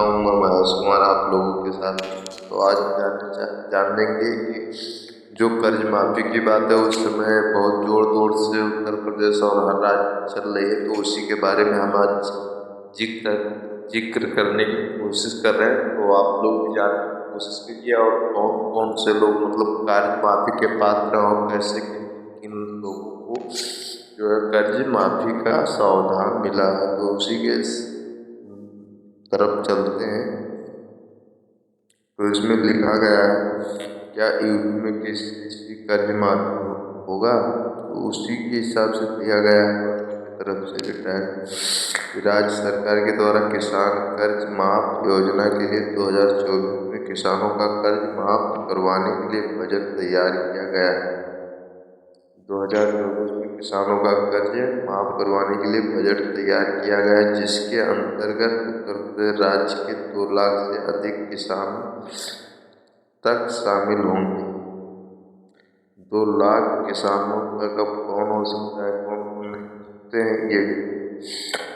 हूँ मैं महेश कुमार आप लोगों के साथ। तो आज हम जानेंगे कि जो कर्ज माफी की बात है उस समय बहुत जोर शोर से उत्तर प्रदेश और हर राज्य में चल रही है, तो उसी के बारे में हम आज जिक्र करने की कोशिश कर रहे हैं। तो आप लोग भी जानने की कोशिश कीजिए और कौन कौन से लोग मतलब कर्ज माफी के पात्र हैं और कैसे किन लोगों को जो है कर्ज माफी का सावधान मिला है, तो उसी के तरफ चलते हैं। तो इसमें लिखा गया है क्या यूपी में किस चीज की कर्ज माफी होगा, तो उसी के हिसाब से दिया गया है की तरफ से रिटायर्ड राज्य सरकार के द्वारा किसान कर्ज माफ योजना के लिए 2024 में किसानों का कर्ज माफ करवाने के लिए बजट तैयार किया गया है। 2024 में किसानों का कर्ज माफ करवाने के लिए बजट तैयार किया गया है, जिसके अंतर्गत उत्तर प्रदेश राज्य के 2 लाख से अधिक किसान तक शामिल होंगे। 2 लाख किसानों तक अब कौन हो सकता है, कौन नहीं हो सकते हैं, ये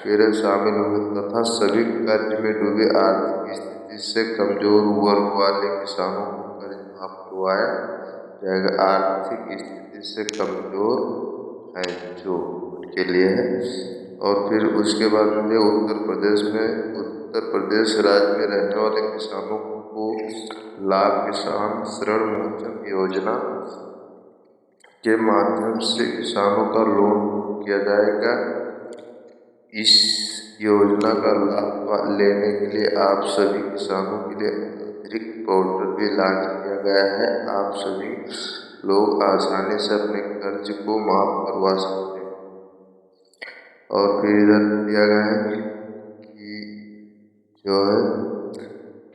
फिर शामिल होंगे तथा सभी कर्ज में डूबे आर्थिक स्थिति से कमजोर वर्ग वाले किसानों को कर्ज माफ करवाया जाएगा। आर्थिक स्थिति से कमजोर है जो उनके लिए है। और फिर उसके बाद में उत्तर प्रदेश राज्य में रहने वाले किसानों को लाभ किसान ऋण मोचन योजना के माध्यम से किसानों का लोन किया जाएगा। इस योजना का लाभ लेने के लिए आप सभी किसानों के लिए अतिरिक्त पोर्टल भी लॉन्च किया गया है। आप सभी लोग आसानी से अपने कर्ज को माफ करवा सकते हैं। और फिर इधर दिया गया है कि जो है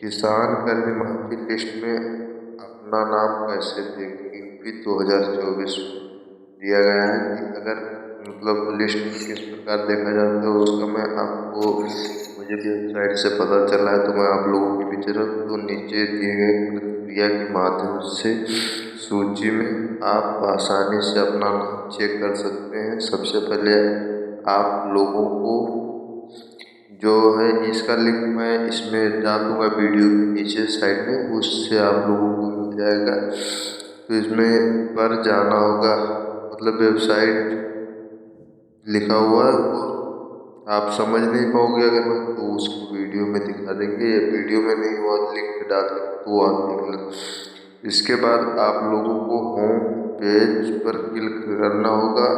किसान कर्ज माफी लिस्ट में अपना नाम कैसे देखेंगे, यूपी 2024 दिया गया है कि अगर मतलब लिस्ट किस प्रकार देखा जाता है उसका मैं आपको मुझे वेबसाइट से पता चला है, तो मैं आप लोगों के बीच तो नीचे दिए गए प्रक्रिया के माध्यम से सूची में आप आसानी से अपना नाम चेक कर सकते हैं। सबसे पहले आप लोगों को जो है इसका लिंक मैं इसमें डाल दूंगा वीडियो के नीचे साइड में, उससे आप लोगों को मिल जाएगा। तो इसमें पर जाना होगा, मतलब वेबसाइट लिखा हुआ है और आप समझ नहीं पाओगे अगर मैं तो उसको वीडियो में दिखा देंगे, या वीडियो में नहीं हुआ लिंक डाल देंगे तो आप देख लें। इसके बाद आप लोगों को होम पेज पर क्लिक करना होगा।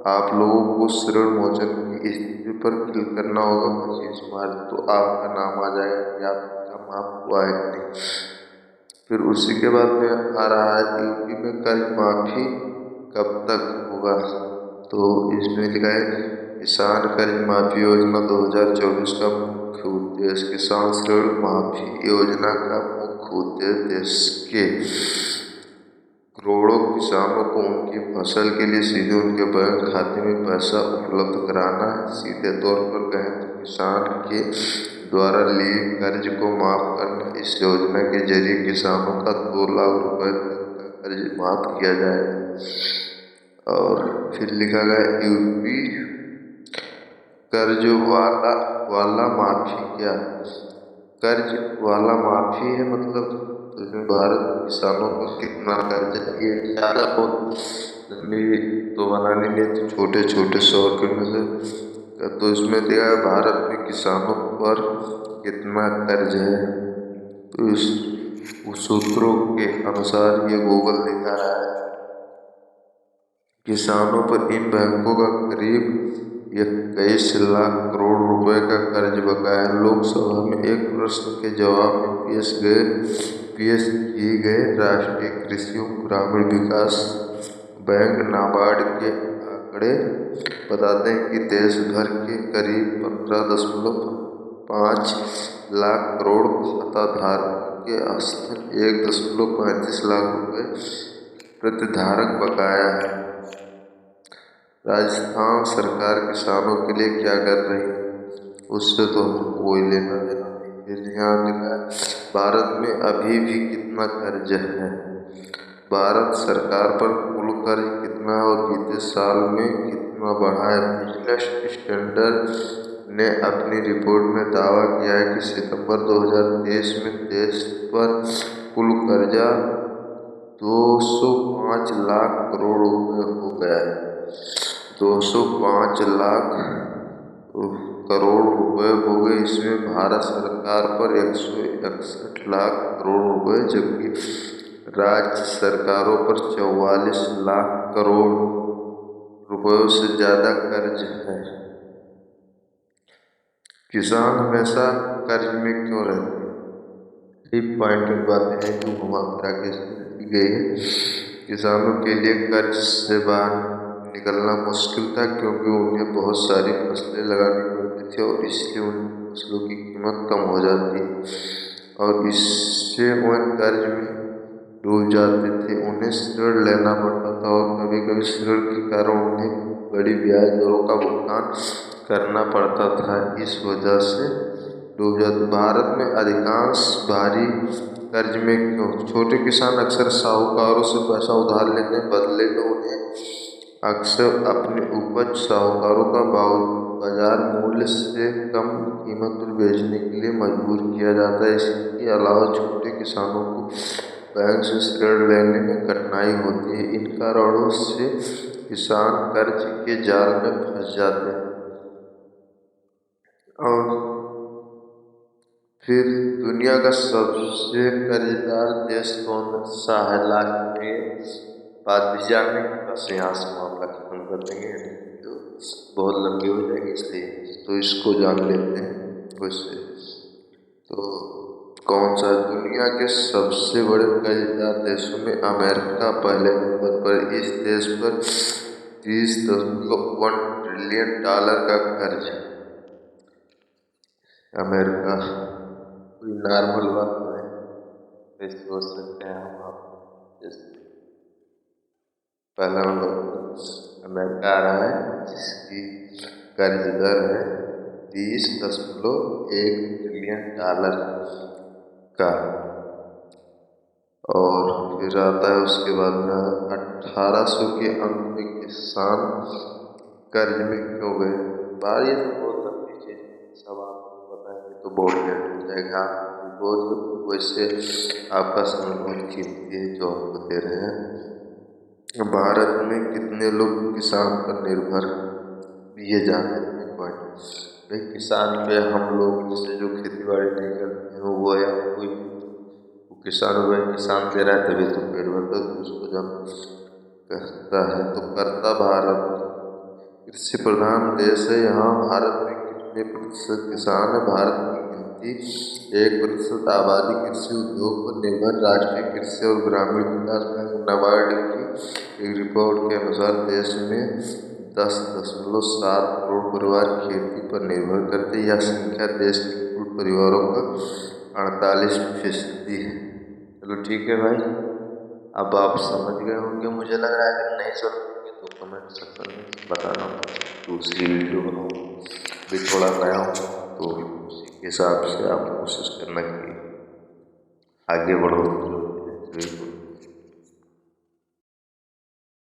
आप लोगों को ऋण मोचन की स्थिति पर क्लिक करना होगा 25 मार्च, तो आपका नाम आ जाएगा कि आपका माफ हुआ है कि नहीं। फिर उसी के बाद में आ रहा है यूपी में कर्ज माफी कब तक होगा, तो इसमें लिखा है किसान कर्ज माफी योजना 2024 का मुख्य उद्देश्य किसान ऋण माफी योजना का मुख्य उद्देश्य देश के करोड़ों किसानों को उनकी फसल के लिए सीधे उनके बैंक खाते में पैसा उपलब्ध कराना है। सीधे तौर पर कहें तो किसान के द्वारा लिए कर्ज को माफ करना। इस योजना के जरिए किसानों का 2 लाख रुपए तक का कर्ज माफ किया जाएगा। और फिर लिखा गया यूपी कर्ज वाला माफी क्या, कर्ज वाला माफी है मतलब तो इसमें भारत किसानों को कितना कर्ज है, ये ज़्यादा बहुत तो बनाने लिए तो छोटे छोटे 100 रुपये में से, तो इसमें दिया है भारत में किसानों पर कितना कर्ज है। तो इस उस सूत्रों के अनुसार ये गूगल दिखा रहा है किसानों पर इन बैंकों का करीब 21 लाख करोड़ रुपए का कर्ज बकाया है। लोकसभा में एक प्रश्न के जवाब में पेश किए गए राष्ट्रीय कृषि एवं ग्रामीण विकास बैंक नाबार्ड के आंकड़े बताते हैं कि देश भर के करीब 15.5 लाख करोड़ खाता धारकों के औसतन 1.35 लाख रुपए प्रतिधारक बकाया है। राजस्थान सरकार किसानों के लिए क्या कर रही है, उससे तो हमको कोई लेना देना नहीं। यहाँ लिखा है भारत में अभी भी कितना कर्ज है, भारत सरकार पर कुल कर्ज कितना है और बीते साल में कितना बढ़ा है। बिजनेस स्टैंडर्ड ने अपनी रिपोर्ट में दावा किया है कि सितंबर 2023 में देश पर कुल कर्जा 205 लाख करोड़ रुपए हो गया है। 205 लाख करोड़ रुपए हो गए। इसमें भारत सरकार पर 161 लाख करोड़ रुपए, जबकि राज्य सरकारों पर 44 लाख करोड़ रुपयों से ज्यादा कर्ज है। किसान हमेशा कर्ज में क्यों रहते हैं? ये पॉइंटेड बातें हैं जो घुमा फिरा के की गई है। किसानों के लिए कर्ज से बाहर निकलना मुश्किल था, क्योंकि उन्हें बहुत सारी फसलें लगानी पड़ती थी और इसलिए उन फसलों की कीमत कम हो जाती और इससे वह कर्ज में डूब जाते थे। उन्हें ऋण लेना पड़ता था और कभी कभी ऋण के कारण उन्हें बड़ी ब्याज दरों का भुगतान करना पड़ता था। इस वजह से डूब जाते। भारत में अधिकांश भारी कर्ज में क्यों? छोटे किसान अक्सर साहूकारों से पैसा उधार लेते हैं, बदले में उन्हें अक्सर अपनी उपज साहूकारों का बाजार मूल्य से कम कीमत पर बेचने के लिए मजबूर किया जाता है। इसके अलावा छोटे किसानों को बैंक से ऋण लेने में कठिनाई होती है। इन कारणों से किसान कर्ज के जाल में फंस जाते हैं। और फिर दुनिया का सबसे कर्जदार देश कौन सा है? लास्ट में बात भी जानने की, बस यहाँ से मामला खत्म कर देंगे, तो बहुत लंबी हो जाएगी, इसलिए तो इसको जान लेते हैं वैसे। तो कौन सा? दुनिया के सबसे बड़े कर्जदार देशों में अमेरिका पहले नंबर पर। इस देश पर 30.1 ट्रिलियन डॉलर का कर्ज है। अमेरिका कोई नॉर्मल बात नहीं है, सोच सकते हैं हम आप। पहला नंबर पर अमेरिका आ रहा है, जिसकी कर्ज दर है 30.1 ट्रिलियन डॉलर का। और फिर आता है उसके बाद में 1800 के अंक में किसान कर्ज में क्यों गए? बात ये तो बहुत लंबी चीज सब आपको बताएंगे तो बहुत लेट हो जाएगा। बहुत वैसे आपका समय बहुत कीमती है जो आपको दे रहे हैं। भारत में कितने लोग किसान पर निर्भर? ये जानने में पॉइंट भाई, किसान पे हम लोग जैसे जो खेती बाड़ी नहीं करते हैं वो या कोई किसान हुआ, किसान दे रहा है तभी तो पेट भरता है, तो उसको जब कहता है तो करता। भारत कृषि प्रधान देश है। यहाँ भारत में कितने प्रतिशत किसान है? भारत की गिनती 1% आबादी कृषि उद्योग पर निर्भर। राष्ट्रीय कृषि और ग्रामीण विकास बैंक नाबार्ड की एक रिपोर्ट के अनुसार देश में 10.7 करोड़ परिवार खेती पर निर्भर करते। यह संख्या देश के कुल परिवारों का 48% है। चलो ठीक है भाई, अब आप समझ गए होंगे मुझे लग रहा है। अगर नहीं समझ होंगे तो कमेंट सेक्शन में बताना, दूसरी वीडियो बनाऊँ। भी थोड़ा नया हो तो उसी के हिसाब से आप कोशिश करना कि आगे बढ़ो।